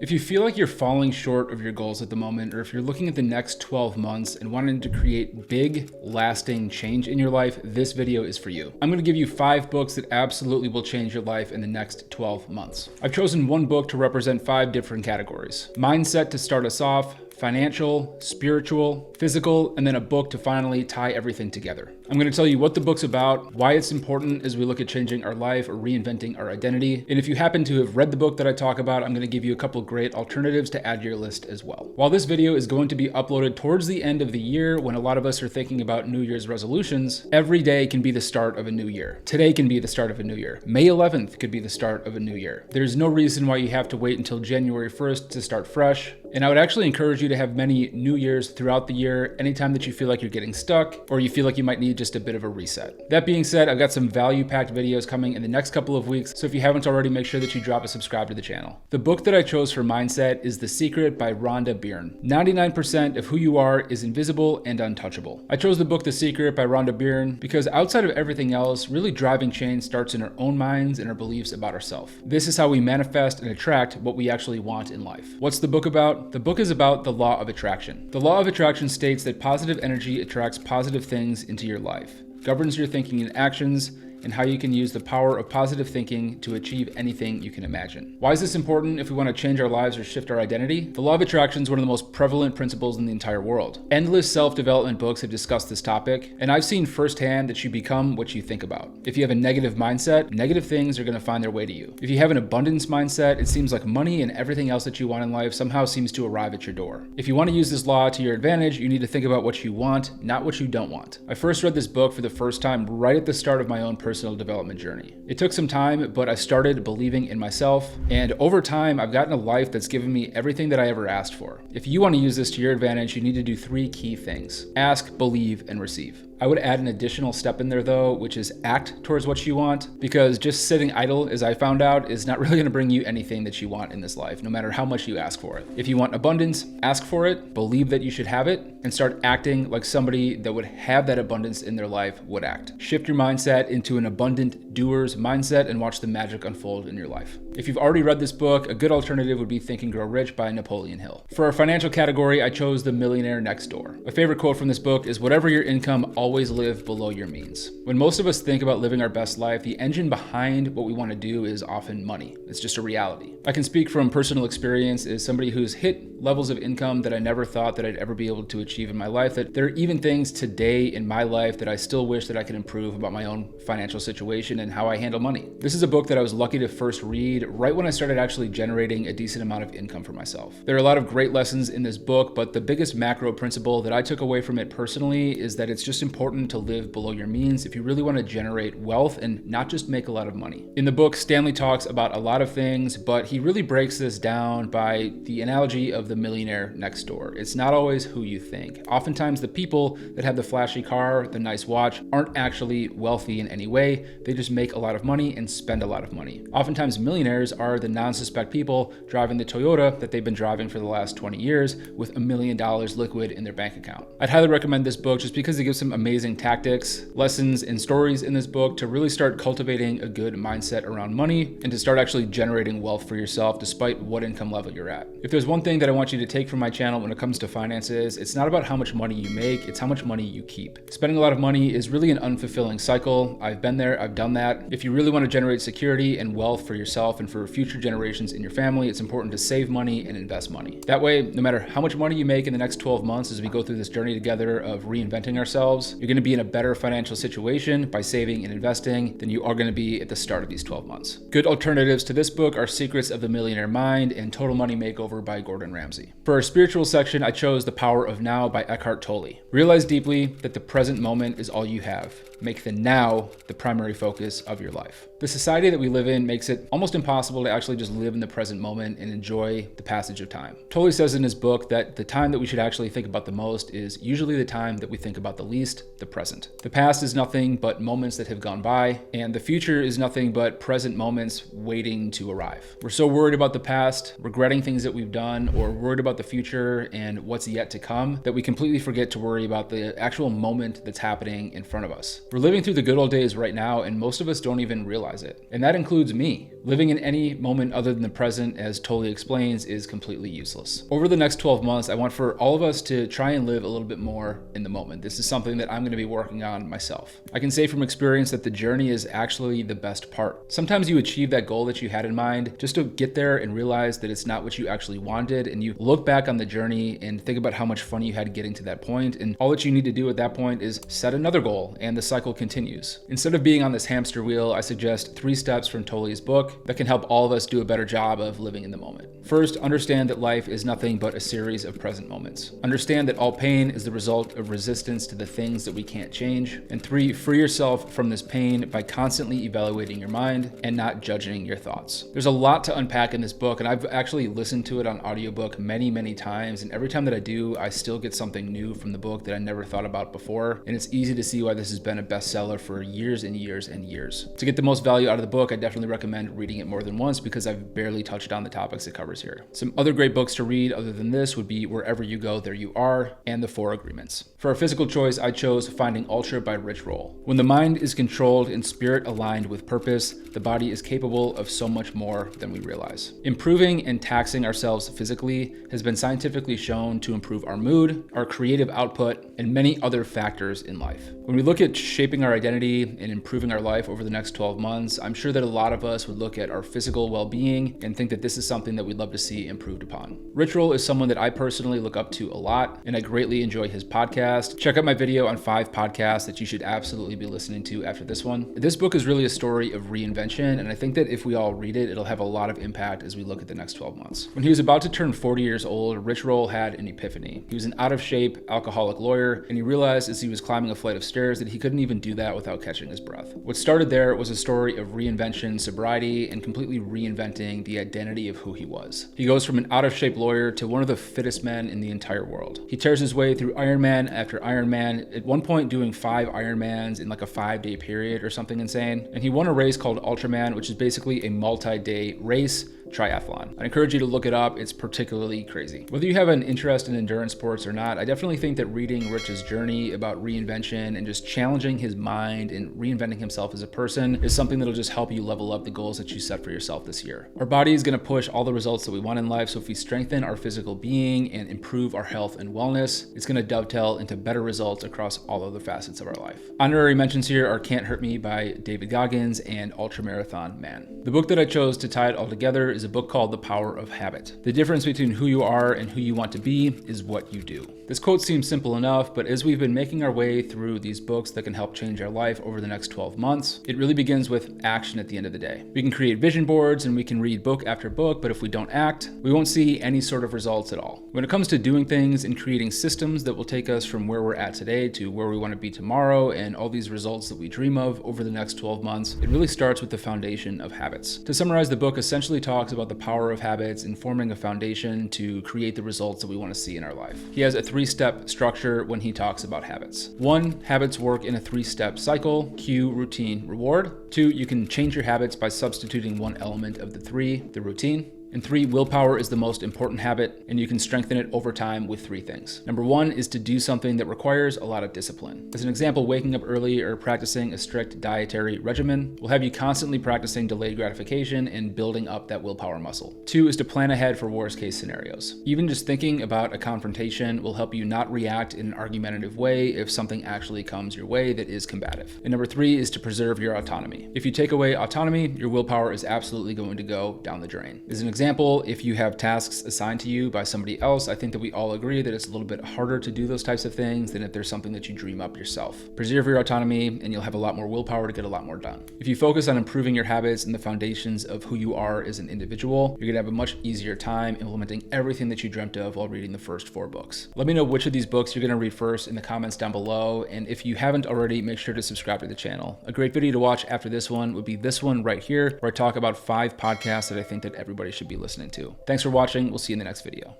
If you feel like you're falling short of your goals at the moment, or if you're looking at the next 12 months and wanting to create big, lasting change in your life, this video is for you. I'm going to give you 5 books that absolutely will change your life in the next 12 months. I've chosen one book to represent 5 different categories. Mindset to start us off, financial, spiritual, physical, and then a book to finally tie everything together. I'm going to tell you what the book's about, why it's important as we look at changing our life or reinventing our identity. And if you happen to have read the book that I talk about, I'm going to give you a couple great alternatives to add to your list as well. While this video is going to be uploaded towards the end of the year when a lot of us are thinking about New Year's resolutions, every day can be the start of a new year. Today can be the start of a new year. May 11th could be the start of a new year. There's no reason why you have to wait until January 1st to start fresh. And I would actually encourage you to have many New Year's throughout the year, anytime that you feel like you're getting stuck or you feel like you might need just a bit of a reset. That being said, I've got some value-packed videos coming in the next couple of weeks, so if you haven't already, make sure that you drop a subscribe to the channel. The book that I chose for Mindset is The Secret by Rhonda Byrne. 99% of who you are is invisible and untouchable. I chose the book The Secret by Rhonda Byrne because outside of everything else, really driving change starts in our own minds and our beliefs about ourselves. This is how we manifest and attract what we actually want in life. What's the book about? The book is about the law of attraction. The law of attraction states that positive energy attracts positive things into your life, governs your thinking and actions, and how you can use the power of positive thinking to achieve anything you can imagine. Why is this important if we want to change our lives or shift our identity? The law of attraction is one of the most prevalent principles in the entire world. Endless self-development books have discussed this topic, and I've seen firsthand that you become what you think about. If you have a negative mindset, negative things are going to find their way to you. If you have an abundance mindset, it seems like money and everything else that you want in life somehow seems to arrive at your door. If you want to use this law to your advantage, you need to think about what you want, not what you don't want. I first read this book for the first time right at the start of my own personal development journey. It took some time, but I started believing in myself, and over time, I've gotten a life that's given me everything that I ever asked for. If you want to use this to your advantage, you need to do 3 key things: ask, believe, and receive. I would add an additional step in there though, which is act towards what you want, because just sitting idle, as I found out, is not really going to bring you anything that you want in this life, no matter how much you ask for it. If you want abundance, ask for it, believe that you should have it, and start acting like somebody that would have that abundance in their life would act. Shift your mindset into an abundant doer's mindset and watch the magic unfold in your life. If you've already read this book, a good alternative would be Think and Grow Rich by Napoleon Hill. For our financial category, I chose The Millionaire Next Door. My favorite quote from this book is, "Whatever your income, always live below your means." When most of us think about living our best life, the engine behind what we want to do is often money. It's just a reality. I can speak from personal experience as somebody who's hit levels of income that I never thought that I'd ever be able to achieve in my life, that there are even things today in my life that I still wish that I could improve about my own financial situation and how I handle money. This is a book that I was lucky to first read right when I started actually generating a decent amount of income for myself. There are a lot of great lessons in this book, but the biggest macro principle that I took away from it personally is that it's just important to live below your means if you really want to generate wealth and not just make a lot of money. In the book, Stanley talks about a lot of things, but he really breaks this down by the analogy of the millionaire next door. It's not always who you think. Oftentimes the people that have the flashy car, the nice watch, aren't actually wealthy in any way. They just make a lot of money and spend a lot of money. Oftentimes millionaires are the non-suspect people driving the Toyota that they've been driving for the last 20 years with $1 million liquid in their bank account. I'd highly recommend this book just because it gives some amazing tactics, lessons, and stories in this book to really start cultivating a good mindset around money and to start actually generating wealth for yourself despite what income level you're at. If there's one thing that I want you to take from my channel when it comes to finances, it's not about how much money you make, it's how much money you keep. Spending a lot of money is really an unfulfilling cycle. I've been there, I've done that. If you really want to generate security and wealth for yourself and for future generations in your family, it's important to save money and invest money. That way, no matter how much money you make in the next 12 months as we go through this journey together of reinventing ourselves, you're going to be in a better financial situation by saving and investing than you are going to be at the start of these 12 months. Good alternatives to this book are Secrets of the Millionaire Mind and Total Money Makeover by Gordon Ramsay. For our spiritual section, I chose The Power of Now by Eckhart Tolle. Realize deeply that the present moment is all you have. Make the now the primary focus of your life. The society that we live in makes it almost impossible to actually just live in the present moment and enjoy the passage of time. Tolle says in his book that the time that we should actually think about the most is usually the time that we think about the least, the present. The past is nothing but moments that have gone by, and the future is nothing but present moments waiting to arrive. We're so worried about the past, regretting things that we've done, or worried about the future and what's yet to come, that we completely forget to worry about the actual moment that's happening in front of us. We're living through the good old days right now, and most of us don't even realize visualize it. And that includes me. Living in any moment other than the present, as Tolle explains, is completely useless. Over the next 12 months, I want for all of us to try and live a little bit more in the moment. This is something that I'm going to be working on myself. I can say from experience that the journey is actually the best part. Sometimes you achieve that goal that you had in mind just to get there and realize that it's not what you actually wanted, and you look back on the journey and think about how much fun you had getting to that point, and all that you need to do at that point is set another goal, and the cycle continues. Instead of being on this hamster wheel, I suggest 3 steps from Tolle's book that can help all of us do a better job of living in the moment. First, understand that life is nothing but a series of present moments. Understand that all pain is the result of resistance to the things that we can't change. And 3, free yourself from this pain by constantly evaluating your mind and not judging your thoughts. There's a lot to unpack in this book, and I've actually listened to it on audiobook many times, and every time that I do, I still get something new from the book that I never thought about before, and it's easy to see why this has been a bestseller for years and years and years. To get the most value out of the book, I definitely recommend reading it more than once because I've barely touched on the topics it covers here. Some other great books to read other than this would be Wherever You Go, There You Are, and The 4 Agreements. For our physical choice, I chose Finding Ultra by Rich Roll. When the mind is controlled and spirit aligned with purpose, the body is capable of so much more than we realize. Improving and taxing ourselves physically has been scientifically shown to improve our mood, our creative output, and many other factors in life. When we look at shaping our identity and improving our life over the next 12 months, I'm sure that a lot of us would look at our physical well-being and think that this is something that we'd love to see improved upon. Rich Roll is someone that I personally look up to a lot, and I greatly enjoy his podcast. Check out my video on 5 podcasts that you should absolutely be listening to after this one. This book is really a story of reinvention, and I think that if we all read it, it'll have a lot of impact as we look at the next 12 months. When he was about to turn 40 years old, Rich Roll had an epiphany. He was an out-of-shape alcoholic lawyer, and he realized as he was climbing a flight of stairs that he couldn't even do that without catching his breath. What started there was a story of reinvention, sobriety, and completely reinventing the identity of who he was. He goes from an out-of-shape lawyer to one of the fittest men in the entire world. He tears his way through Ironman after Ironman, at one point doing 5 Ironmans in like a 5-day period or something insane. And he won a race called Ultraman, which is basically a multi-day race triathlon. I encourage you to look it up. It's particularly crazy. Whether you have an interest in endurance sports or not, I definitely think that reading Rich's journey about reinvention and just challenging his mind and reinventing himself as a person is something that'll just help you level up the goals that you set for yourself this year. Our body is going to push all the results that we want in life, so if we strengthen our physical being and improve our health and wellness, it's going to dovetail into better results across all other facets of our life. Honorary mentions here are Can't Hurt Me by David Goggins and Ultramarathon Man. The book that I chose to tie it all together is a book called The Power of Habit. The difference between who you are and who you want to be is what you do. This quote seems simple enough, but as we've been making our way through these books that can help change our life over the next 12 months, it really begins with action at the end of the day. We can create vision boards and we can read book after book, but if we don't act, we won't see any sort of results at all. When it comes to doing things and creating systems that will take us from where we're at today to where we want to be tomorrow and all these results that we dream of over the next 12 months, it really starts with the foundation of habits. To summarize, the book essentially talks about the power of habits in forming a foundation to create the results that we want to see in our life. He has a 3-step structure when he talks about habits. 1, habits work in a 3-step cycle: cue, routine, reward. 2, you can change your habits by substituting one element of the 3, the routine. And 3, willpower is the most important habit, and you can strengthen it over time with 3 things. Number 1 is to do something that requires a lot of discipline. As an example, waking up early or practicing a strict dietary regimen will have you constantly practicing delayed gratification and building up that willpower muscle. 2 is to plan ahead for worst case scenarios. Even just thinking about a confrontation will help you not react in an argumentative way if something actually comes your way that is combative. And number 3 is to preserve your autonomy. If you take away autonomy, your willpower is absolutely going to go down the drain. As an example, if you have tasks assigned to you by somebody else, I think that we all agree that it's a little bit harder to do those types of things than if there's something that you dream up yourself. Preserve your autonomy and you'll have a lot more willpower to get a lot more done. If you focus on improving your habits and the foundations of who you are as an individual, you're gonna have a much easier time implementing everything that you dreamt of while reading the first 4 books. Let me know which of these books you're gonna read first in the comments down below, and if you haven't already, make sure to subscribe to the channel. A great video to watch after this one would be this one right here, where I talk about 5 podcasts that I think that everybody should be listening to. Thanks for watching. We'll see you in the next video.